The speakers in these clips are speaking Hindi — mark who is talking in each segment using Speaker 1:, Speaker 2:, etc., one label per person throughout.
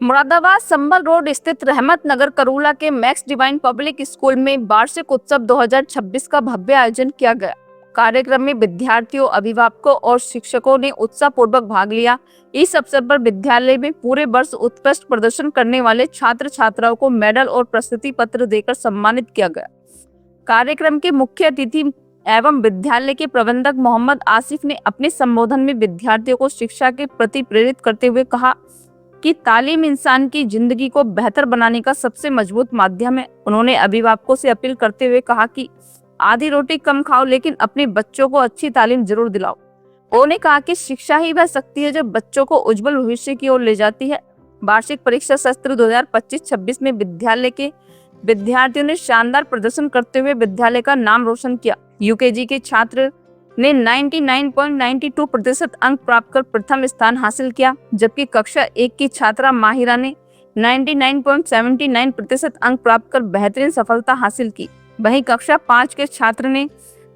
Speaker 1: मुरादाबाद संभल रोड स्थित रहमत नगर करूला के मैक्स डिवाइन पब्लिक स्कूल में वार्षिक उत्सव 2026 का भव्य आयोजन किया गया। कार्यक्रम में विद्यार्थियों, अभिभावकों और शिक्षकों ने उत्साहपूर्वक भाग लिया। इस अवसर पर विद्यालय में पूरे वर्ष उत्कृष्ट प्रदर्शन करने वाले छात्र छात्राओं को मेडल और प्रशस्ति पत्र देकर सम्मानित किया गया। कार्यक्रम के मुख्य अतिथि एवं विद्यालय के प्रबंधक मोहम्मद आसिफ ने अपने संबोधन में विद्यार्थियों को शिक्षा के प्रति प्रेरित करते हुए कहा कि तालीम इंसान की जिंदगी को बेहतर बनाने का सबसे मजबूत माध्यम है। उन्होंने अभिभावकों से अपील करते हुए कहा कि आधी रोटी कम खाओ, लेकिन अपने बच्चों को अच्छी तालीम जरूर दिलाओ। उन्होंने कहा कि शिक्षा ही वह शक्ति है जो बच्चों को उज्जवल भविष्य की ओर ले जाती है। वार्षिक परीक्षा सत्र 2025-26 में विद्यालय के विद्यार्थियों ने शानदार प्रदर्शन करते हुए विद्यालय का नाम रोशन किया। यूकेजी के छात्र ने 99.92% अंक प्राप्त कर प्रथम स्थान हासिल किया, जबकि कक्षा 1 की छात्रा माहिरा ने 99.79% अंक प्राप्त कर बेहतरीन सफलता हासिल की। वहीं कक्षा 5 के छात्र ने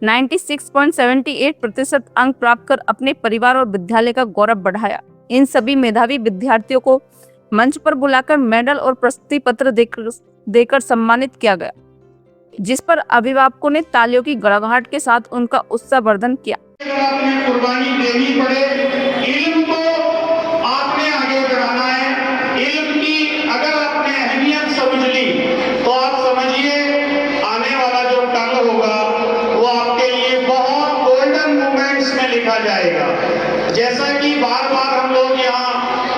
Speaker 1: 96.78% अंक प्राप्त कर अपने परिवार और विद्यालय का गौरव बढ़ाया। इन सभी मेधावी विद्यार्थियों को मंच पर बुलाकर मेडल और प्रशस्ति पत्र देकर सम्मानित किया गया, जिस पर अभिभावकों ने तालियों की गड़गड़ाहट के साथ उनका उत्साहवर्धन किया।
Speaker 2: आपने कुर्बानी देनी पड़े, इल्म को आपने आगे बढ़ाना है। इल्म की अगर आपने अहमियत समझ ली तो आप समझिए आने वाला जो कल होगा वो आपके लिए बहुत गोल्डन मोमेंट्स में लिखा जाएगा। जैसा कि बार बार हम लोग यहाँ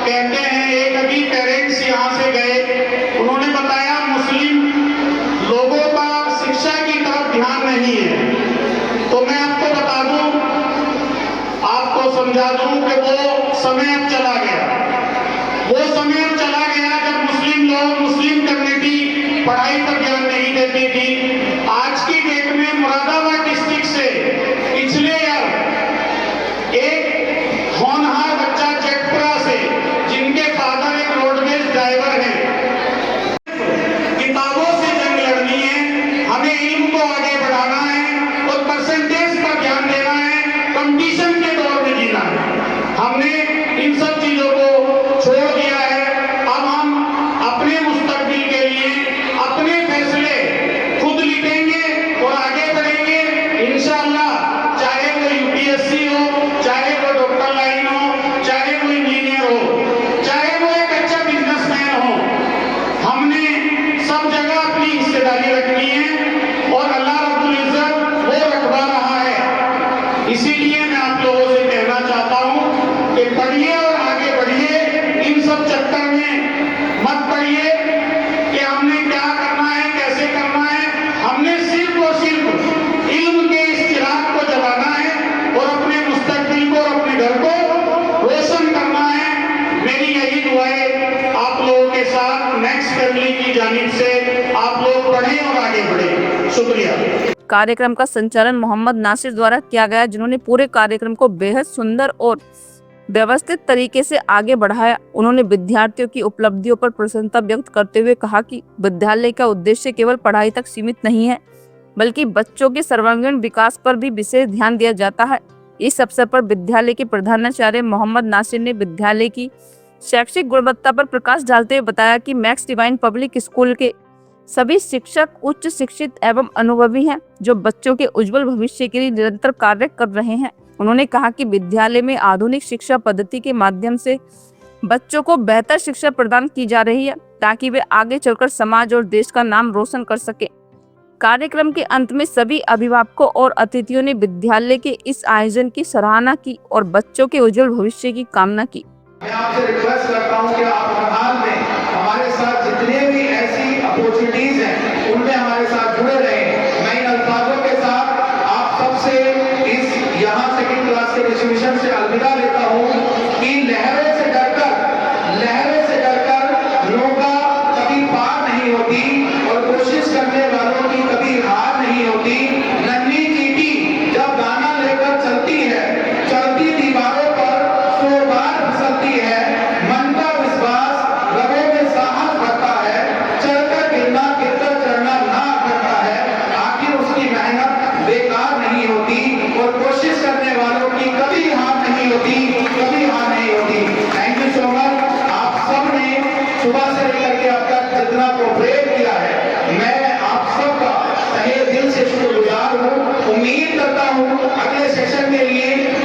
Speaker 2: कहते हैं, एक अभी पेरेंट्स यहाँ से गए, उन्होंने बताया मुस्लिम लोगों का शिक्षा की तरफ ध्यान नहीं है। तो मैं आपको बता दूं, आपको समझा दूं कि वो समय अब चला गया। वो समय अब चला गया जब मुस्लिम लोग, मुस्लिम कम्युनिटी पढ़ाई पर ध्यान नहीं देती थी। आज की डेट में मुरादाबाद डिस्ट्रिक्ट से पिछले ईयर एक होनहार बच्चा जेटपुरा से, जिनके फादर एक रोडवेज ड्राइवर हैं, किताबों से जंग लड़नी है, हमें इल्म को आगे बढ़ाना है और परसेंटेज पर ध्यान देना है, कंपटीशन के दौर में जीना है। हमने इन सब चीजों को छोड़ दिया है। अब हम अपने मुस्तकबिल के लिए अपने फैसले खुद लिखेंगे और आगे बढ़ेंगे इंशाअल्लाह। चाहे वो यूपीएससी हो, चाहे वो डॉक्टर लाइन हो, चाहे वो इंजीनियर हो, चाहे वो एक अच्छा बिजनेसमैन हो, हमने सब जगह अपनी हिस्सेदारी रखनी है और अल्लाह रब्बुल इज्जत वो रखवा रहा है। इसीलिए मैं आप लोगों से कहना चाहता हूं कि पढ़िए और आगे बढ़िए। इन सब चक्कर में मत पढ़िए कि हमने क्या करना है, कैसे करना है। हमने सिर्फ और सिर्फ इल्म के इस चिराग को जलाना है और अपने मुस्तकबिल को, अपने घर को रोशन करना है। मेरी यही दुआएं आप लोगों के साथ नेक्स्ट फैमिली की जानिब से, आप लोग पढ़ें और आगे बढ़ें। शुक्रिया।
Speaker 1: कार्यक्रम का संचालन मोहम्मद नासिर द्वारा किया गया, जिन्होंने पूरे कार्यक्रम को बेहद सुंदर और व्यवस्थित तरीके से आगे बढ़ाया। उन्होंने विद्यार्थियों की उपलब्धियों पर प्रसन्नता व्यक्त करते हुए कहा कि विद्यालय का उद्देश्य केवल पढ़ाई तक सीमित नहीं है, बल्कि बच्चों के सर्वांगीण विकास पर भी विशेष ध्यान दिया जाता है। इस अवसर पर विद्यालय के प्रधानाचार्य मोहम्मद नासिर ने विद्यालय की शैक्षिक गुणवत्ता पर प्रकाश डालते हुए बताया कि मैक्स डिवाइन पब्लिक स्कूल के सभी शिक्षक उच्च शिक्षित एवं अनुभवी हैं, जो बच्चों के उज्जवल भविष्य के लिए निरंतर कार्य कर रहे हैं। उन्होंने कहा कि विद्यालय में आधुनिक शिक्षा पद्धति के माध्यम से बच्चों को बेहतर शिक्षा प्रदान की जा रही है, ताकि वे आगे चलकर समाज और देश का नाम रोशन कर सके। कार्यक्रम के अंत में सभी अभिभावकों और अतिथियों ने विद्यालय के इस आयोजन की सराहना की और बच्चों के उज्जवल भविष्य की कामना की।
Speaker 2: मैं आपसे रिक्वेस्ट करता हूं कि आप हर हाल में हमारे साथ जितने भी ऐसी अपॉर्चुनिटीज हैं उनमें हमारे साथ जुड़े रहें। मैं इन अल्फाजों के साथ आप सबसे इस यहाँ सेकंड क्लास के डिस्ट्रीब्यूशन से अलविदा लेता हूँ कि लहरों से डरकर नौका कभी पार नहीं होती और कोशिश करने वालों की कभी हार नहीं होती। नन्ही चींटी जब दाना लेकर चलती है, चलती दीवारों पर 100 बार फिसलती है, मन का विश्वास रगों में साहस भरता है, चढ़कर गिरना, गिरकर चढ़ना ना करता है, आखिर उसकी मेहनत बेकार नहीं होती और कोशिश करने वालों की कभी हार नहीं होती, कभी हार नहीं होती। Thank you so much. आप सब ने हूँ अगले सेशन के लिए।